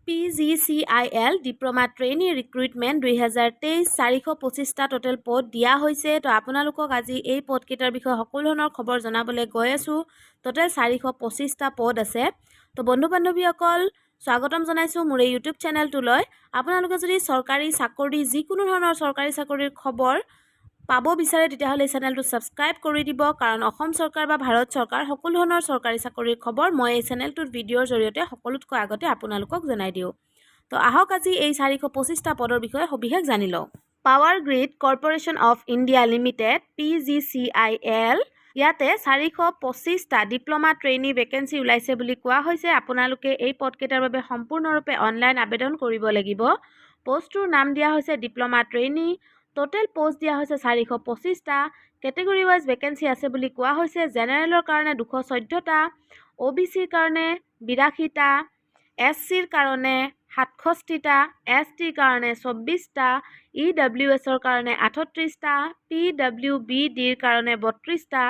PGCIL diploma trainee recruitment 2023 425টা total পদ দিয়া হৈছে। তো আপোনালোকক আজি এই পদকেইটাৰ বিষয়ে সকলো ধৰণৰ খবৰ জনাবলৈ গৈ আছোঁ। টোটেল 425টা পদ আছে। তো বন্ধু বান্ধৱীসকল স্বাগতম জনাইছোঁ মোৰ এই ইউটিউব চেনেলটোলৈ। আপোনালোকে যদি চৰকাৰী চাকৰি যিকোনো ধৰণৰ চৰকাৰী চাকৰিৰ খবৰ পাব বিচাৰে তেতিয়াহ'লে এই চেনেলটো ছাবস্ক্ৰাইব কৰি দিব, কাৰণ অসম চৰকাৰ বা ভাৰত চৰকাৰ সকলো ধৰণৰ চৰকাৰী চাকৰিৰ খবৰ মই এই চেনেলটোৰ ভিডিঅ'ৰ জৰিয়তে সকলোতকৈ আগতে আপোনালোকক জনাই দিওঁ। তো আহক আজি এই 425টা পদৰ বিষয়ে সবিশেষ জানি লওঁ। Power grid corporation of India limited PGCIL ইয়াতে 425টা ডিপ্লোমা ট্ৰেইনী ভেকেঞ্চি ওলাইছে বুলি কোৱা হৈছে। আপোনালোকে এই পদকেইটাৰ বাবে সম্পূৰ্ণৰূপে অনলাইন আবেদন কৰিব লাগিব। পোষ্টটোৰ নাম দিয়া হৈছে ডিপ্লোমা ট্ৰেইনী। টোটেল পোষ্ট দিয়া হৈছে 425টা। কেটেগৰী ৱাইজ ভেকেঞ্চি আছে বুলি কোৱা হৈছে। জেনেৰেলৰ কাৰণে 214টা, OBCৰ কাৰণে 82টা, SCৰ কাৰণে 67টা, STৰ কাৰণে 24টা, EWSৰ কাৰণে 38টা, PWBDৰ কাৰণে 32টা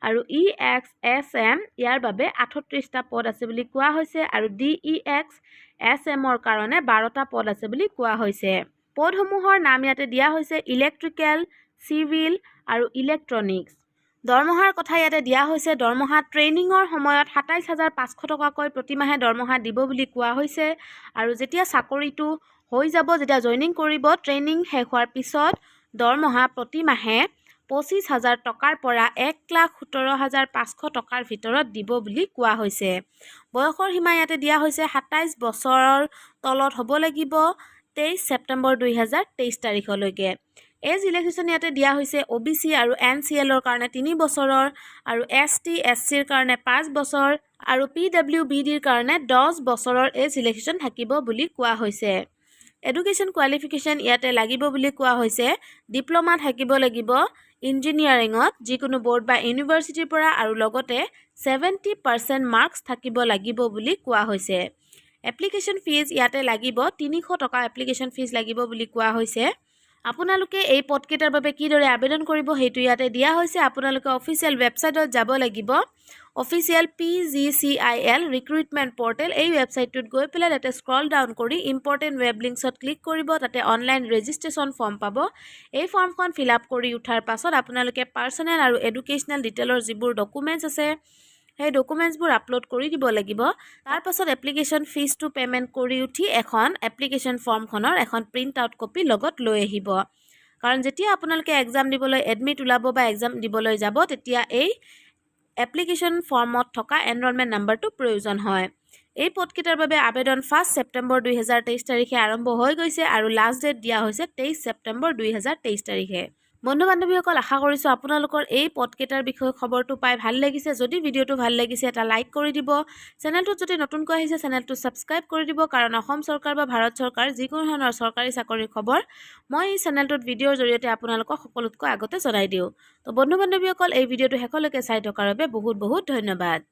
আৰু EXSM ইয়াৰ বাবে 38টা পদ আছে বুলি কোৱা হৈছে আৰু DEXSMৰ কাৰণে 12টা পদ আছে বুলি কোৱা হৈছে। পদসমূহৰ নাম ইয়াতে দিয়া হৈছে ইলেক্ট্ৰিকেল, চিভিল আৰু ইলেক্ট্ৰনিক্স। দৰমহাৰ কথা ইয়াতে দিয়া হৈছে। দৰমহা ট্ৰেইনিঙৰ সময়ত 27,500 টকাকৈ প্ৰতিমাহে দৰমহা দিব বুলি কোৱা হৈছে আৰু যেতিয়া চাকৰিটো হৈ যাব, যেতিয়া জইনিং কৰিব, ট্ৰেইনিং শেষ হোৱাৰ পিছত দৰমহা প্ৰতিমাহে 25,000 টকাৰ পৰা 1,17,500 টকাৰ ভিতৰত দিব বুলি কোৱা হৈছে। বয়সৰ সীমা ইয়াতে দিয়া হৈছে 27 বছৰৰ তলত হ'ব লাগিব 23 ছেপ্টেম্বৰ 2023 তাৰিখলৈকে। এজ ৰিলেক্সেশ্যন ইয়াতে দিয়া হৈছে OBC আৰু NCLৰ কাৰণে 3 বছৰৰ আৰু ST SCৰ কাৰণে 5 বছৰ আৰু PWBDৰ কাৰণে 10 বছৰৰ এজ ৰিলেক্সেশ্যন থাকিব বুলি কোৱা হৈছে। এডুকেশ্যন কোৱালিফিকেশ্যন ইয়াতে লাগিব বুলি কোৱা হৈছে। ডিপ্ল'মা থাকিব লাগিব ইঞ্জিনিয়াৰিঙত যিকোনো বৰ্ড বা ইউনিভাৰ্চিটিৰ পৰা আৰু লগতে 70% মাৰ্কছ থাকিব লাগিব বুলি কোৱা হৈছে। এপ্লিকেশ্যন ফিজ ইয়াতে লাগিব 300 টকা এপ্লিকেশ্যন ফিজ লাগিব বুলি কোৱা হৈছে। আপোনালোকে এই পদকেইটাৰ বাবে কিদৰে আবেদন কৰিব সেইটো ইয়াতে দিয়া হৈছে। আপোনালোকে অফিচিয়েল ৱেবছাইটত যাব লাগিব। অফিচিয়েল PGCIL ৰিক্ৰুইটমেণ্ট পৰ্টেল এই ৱেবছাইটটোত গৈ পেলাই তাতে স্ক্ৰল ডাউন কৰি ইম্পৰ্টেণ্ট ৱেব লিংকছত ক্লিক কৰিব। তাতে অনলাইন ৰেজিষ্ট্ৰেশ্যন ফৰ্ম পাব। এই ফৰ্মখন ফিল আপ কৰি উঠাৰ পাছত আপোনালোকে পাৰ্চনেল আৰু এডুকেশ্যনেল ডিটেইলৰ যিবোৰ ডকুমেণ্টছ আছে সেই ডকুমেণ্টছবোৰ আপলোড কৰি দিব লাগিব। তাৰ পাছত এপ্লিকেশ্যন ফিজটো পে'মেণ্ট কৰি উঠি এখন এপ্লিকেশ্যন ফৰ্মখনৰ এখন প্ৰিণ্ট আউট কপি লগত লৈ আহিব, কাৰণ যেতিয়া আপোনালোকে এক্সাম দিবলৈ এডমিট ওলাব বা এক্সাম দিবলৈ যাব তেতিয়া এই এপ্লিকেশ্যন ফৰ্মত থকা এনৰলমেণ্ট নাম্বাৰটো প্ৰয়োজন হয়। এই পদকেইটাৰ বাবে আবেদন 1 ছেপ্টেম্বৰ 2023 তাৰিখে আৰম্ভ হৈ গৈছে আৰু লাষ্ট ডেট দিয়া হৈছে 23 ছেপ্টেম্বৰ 2023 তাৰিখে। বন্ধু বান্ধৱীসকল আশা কৰিছোঁ আপোনালোকৰ এই পদকেইটাৰ বিষয়ে খবৰটো পাই ভাল লাগিছে। যদি ভিডিঅ'টো ভাল লাগিছে এটা লাইক কৰি দিব। চেনেলটোত যদি নতুনকৈ আহিছে চেনেলটো ছাবস্ক্ৰাইব কৰি দিব, কাৰণ অসম চৰকাৰ বা ভাৰত চৰকাৰ যিকোনো ধৰণৰ চৰকাৰী চাকৰিৰ খবৰ মই এই চেনেলটোত ভিডিঅ'ৰ জৰিয়তে আপোনালোকক সকলোতকৈ আগতে জনাই দিওঁ। তো বন্ধু বান্ধৱীসকল এই ভিডিঅ'টো শেষলৈকে চাই থকাৰ বাবে বহুত বহুত ধন্যবাদ।